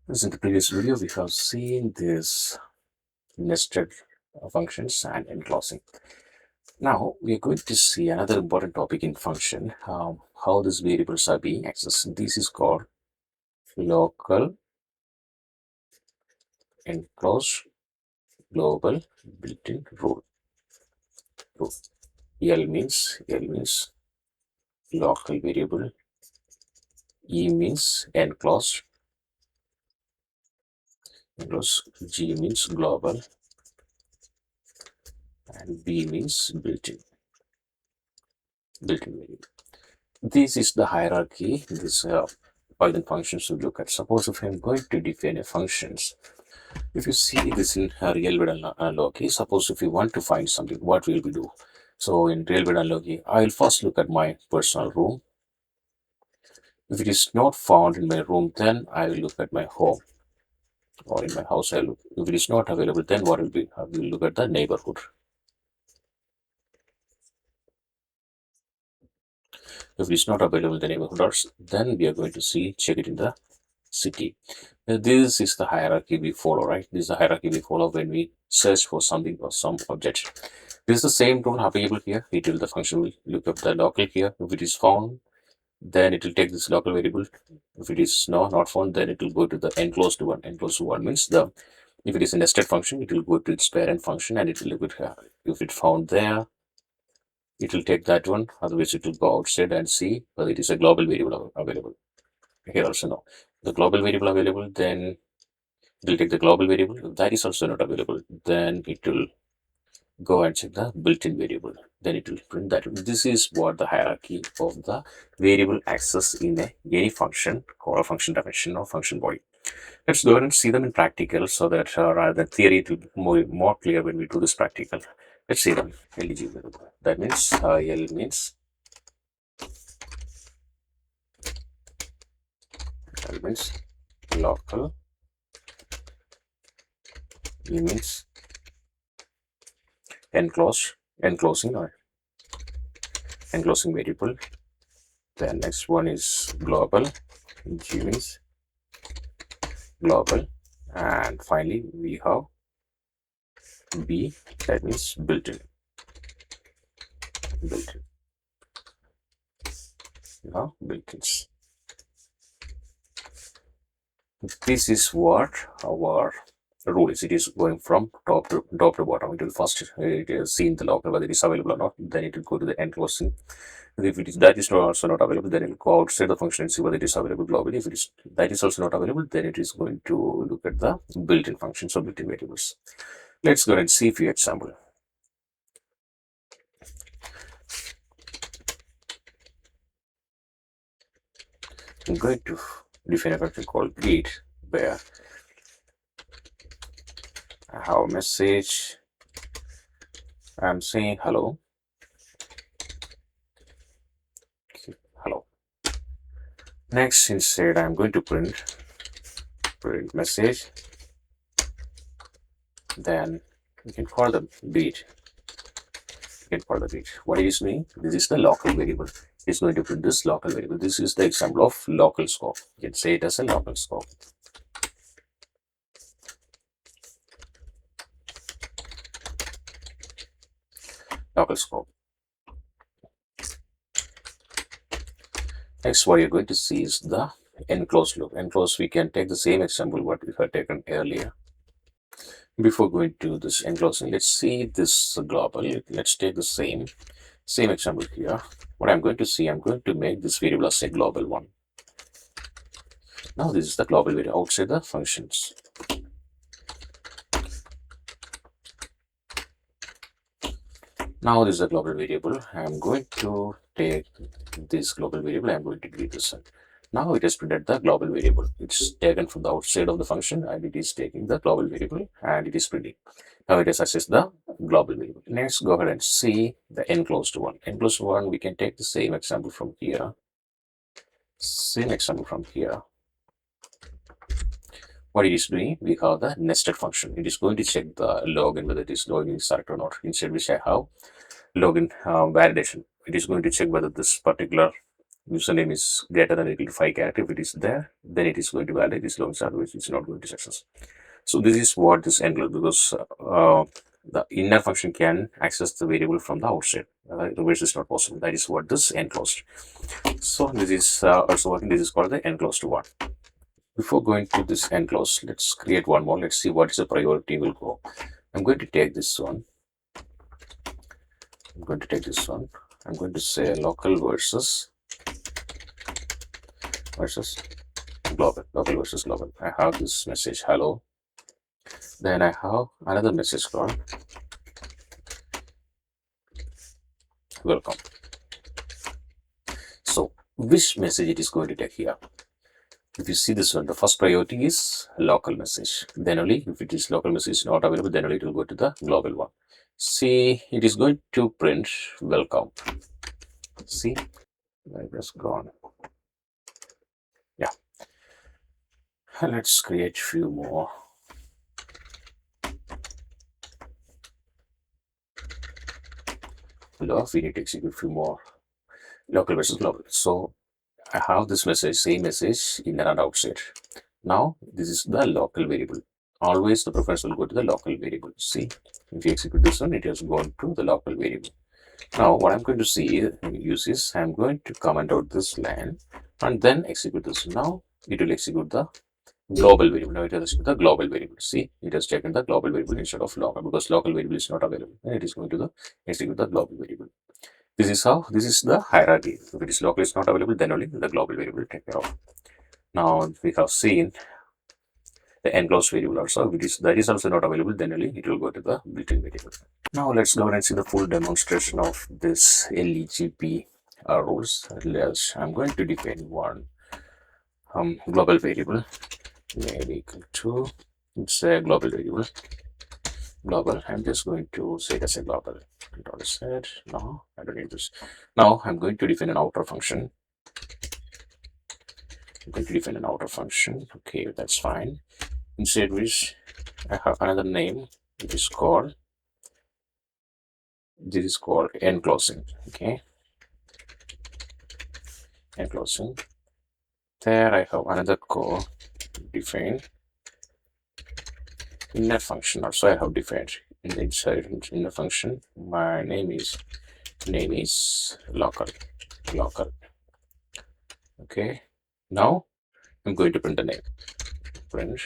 As in the previous video, we have seen this nested functions and enclosing. Now we are going to see another important topic in function, how these variables are being accessed. This is called local enclosed global built-in rule. L means local variable, E means enclosed, G means global, and B means built-in variable. This is the hierarchy this Python functions to look at. Suppose if I'm going to define a functions, if you see this in real world analogy, suppose if you want to find something, what will we do? So in real world analogy, I will first look at my personal room. If it is not found in my room, then I will look at my home or in my house. If it is not available, then what will be? I will look at the neighborhood. If it is not available in the neighborhood, then we are going to check it in the city. This is the hierarchy we follow, right? This is the hierarchy we follow when we search for something or some object. This is the same rule available here. It will, the function will look up the local here. If it is found, then it will take this local variable. If it is not found, then it will go to the enclosed one. Enclosed one means if it is a nested function, it will go to its parent function and it will look at if it found there, it will take that one. Otherwise, it will go outside and see whether it is a global variable available. Here also no. The global variable available, then it will take the global variable. If that is also not available, then it will go and check the built-in variable. Then it will print that. This is what the hierarchy of the variable access in any function or a function definition or function body. Let's go ahead and see them in practical so that rather than theory, it will be more clear when we do this practical. Let's see them. LEGB. That means L means local. E means enclosing variable. Then next one is global. G means global, and finally we have B, that means built-in. Now built-ins. This is what our rule is. It is going from top to bottom. It will first see in the local whether it is available or not. Then it will go to the enclosing. If it is that is also not available, then it will go outside the function and see whether it is available globally. If it is that is also not available, then it is going to look at the built-in functions or built-in variables. Let's go and see a few example. I'm going to define a function called greet, where I have a message. I'm saying hello. Hello. Next, instead, I'm going to print message. Then we can call the greet. What it is doing? This is the local variable. It's going to print this local variable. This is the example of local scope. You can say it as a local scope. Local scope. Next, what you're going to see is the enclosed loop. Enclosed, we can take the same example what we had taken earlier. Before going to this enclosing, let's see this global. Let's take the same example here. What I'm going to see, I'm going to make this variable as a global one. Now this is the global variable outside the functions. Now this is a global variable. I'm going to take this global variable. I'm going to delete this one. Now it has printed the global variable. It's taken from the outside of the function and it is taking the global variable and it is printing. Now it has accessed the global variable. Next, go ahead and see the enclosed one. Enclosed one, we can take the same example from here. What it is doing, we have the nested function. It is going to check the login, whether it is login is correct or not. Instead, which I have login validation. It is going to check whether this particular username is greater than or equal to 5 characters. If it is there, then it is going to validate this long start, which is not going to success. So this is what this enclose, because the inner function can access the variable from the outside. Reverse is not possible. That is what this enclosed. So this is also working. This is called the enclosed one. Before going to this enclosed, let's create one more. Let's see what is the priority will go. I'm going to take this one. I'm going to take this one. I'm going to say local versus global. Local versus global. I have this message hello. Then I have another message called welcome. So which message it is going to take here? If you see this one, the first priority is local message. Then only if it is local message not available, then only it will go to the global one. See, it is going to print welcome. See, I just gone. Yeah. Let's create few more. We need to execute few more local versus global. So I have this message, same message in and outside. Now this is the local variable. Always the preference will go to the local variable. See, if you execute this one, it has gone to the local variable. Now what I'm going to use is I'm going to comment out this line and then execute this. Now it will execute the global variable. Now it has executed the global variable. See, it has taken the global variable instead of local, because local variable is not available. And it is going to execute the global variable. This is the hierarchy. If it is local is not available, then only the global variable will take care of. Now we have seen the enclosed variable also. If that is also not available, then only it will go to the built-in variable. Now let's go and see the full demonstration of this LEGB rules. I'm going to define one global variable, maybe equal to, it's a global variable. Global, I'm just going to say it as a global. Set. No, I don't need this. Now I'm going to define an outer function. I'm going to define an outer function. Okay, that's fine. Instead which I have another name, which is called, this is called enclosing. Okay, enclosing. There I have another code defined inner function. Also I have defined inside inner function. My name is local. Okay, now I'm going to print the name. Print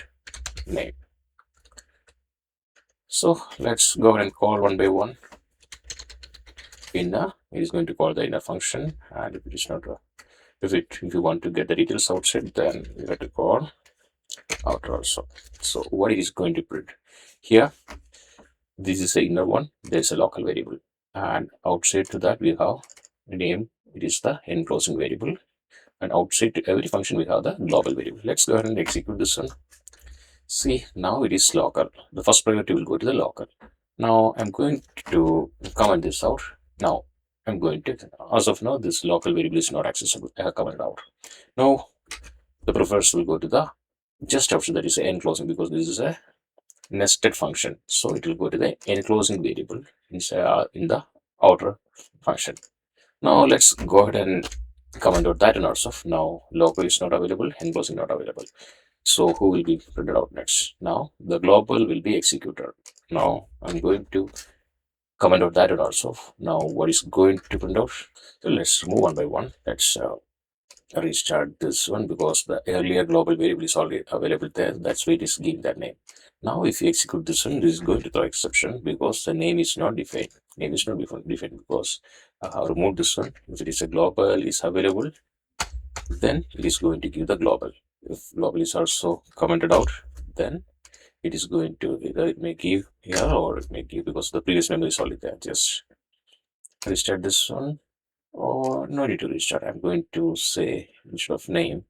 name. So let's go ahead and call one by one. Inner, it is going to call the inner function, and if it is not if you want to get the details outside, then you have to call outer also. So what it is going to print here, this is the inner one, there's a local variable, and outside to that we have name, it is the enclosing variable, and outside to every function we have the global variable. Let's go ahead and execute this one. See, now it is local. The first priority will go to the local. Now I'm going to comment this out. Now I'm going to, as of now, this local variable is not accessible. I have commented out. Now the preference will go to the just after that is enclosing, because this is a nested function. So it will go to the enclosing variable in the outer function. Now let's go ahead and comment out that and also. Now local is not available, enclosing not available. So who will be printed out next? Now the global will be executed. Now I'm going to comment out that and also. Now what is going to print out? So let's move one by one. Let's restart this one, because the earlier global variable is already available there. That's why it is giving that name. Now if you execute this one, this is going to throw exception, because the name is not defined. Name is not defined because I have removed this one. If it is a global is available, then it is going to give the global. If global is also commented out, then it is going to either it may give here or it may give, because the previous memory is already there. Just restart this one, or no need to restart. I'm going to say instead of name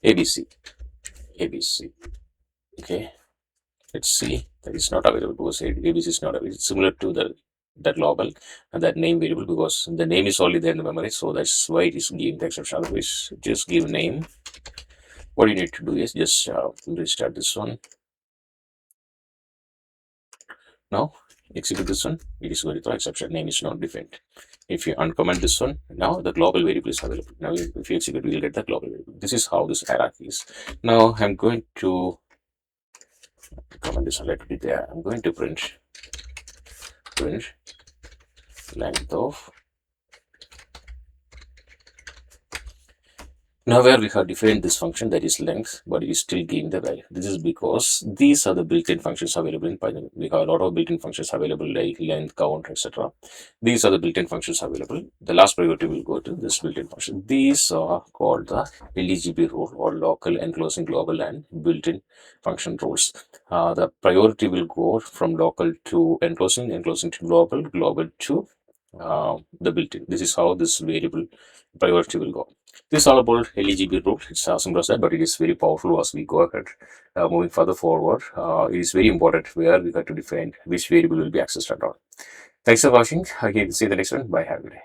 ABC. Okay, let's see, that is not available because ABC is not available. It's similar to that global and that name variable, because the name is already there in the memory, so that's why it is giving the exception. Otherwise, just give name. What you need to do is just restart this one. Now execute this one. It is going to throw exception. Name is not defined. If you uncomment this one, now the global variable is available. Now if you execute, we will get the global variable. This is how this hierarchy is. Now I'm going to comment this one. Let it there. I'm going to print length of. Now where we have defined this function that is length, but it is still giving the value. This is because these are the built-in functions available in Python. We have a lot of built-in functions available like length, count, etc. These are the built-in functions available. The last priority will go to this built-in function. These are called the LEGB rule, or local, enclosing, global, and built-in function rules. The priority will go from local to enclosing, enclosing to global, global to the built-in. This is how this variable priority will go. This is all about LEGB rule. It's as simple as that, but it is very powerful as we go ahead. Moving further forward, it is very important where we have to define which variable will be accessed and all. Thanks for watching. Again, see you in the next one. Bye. Have a good day.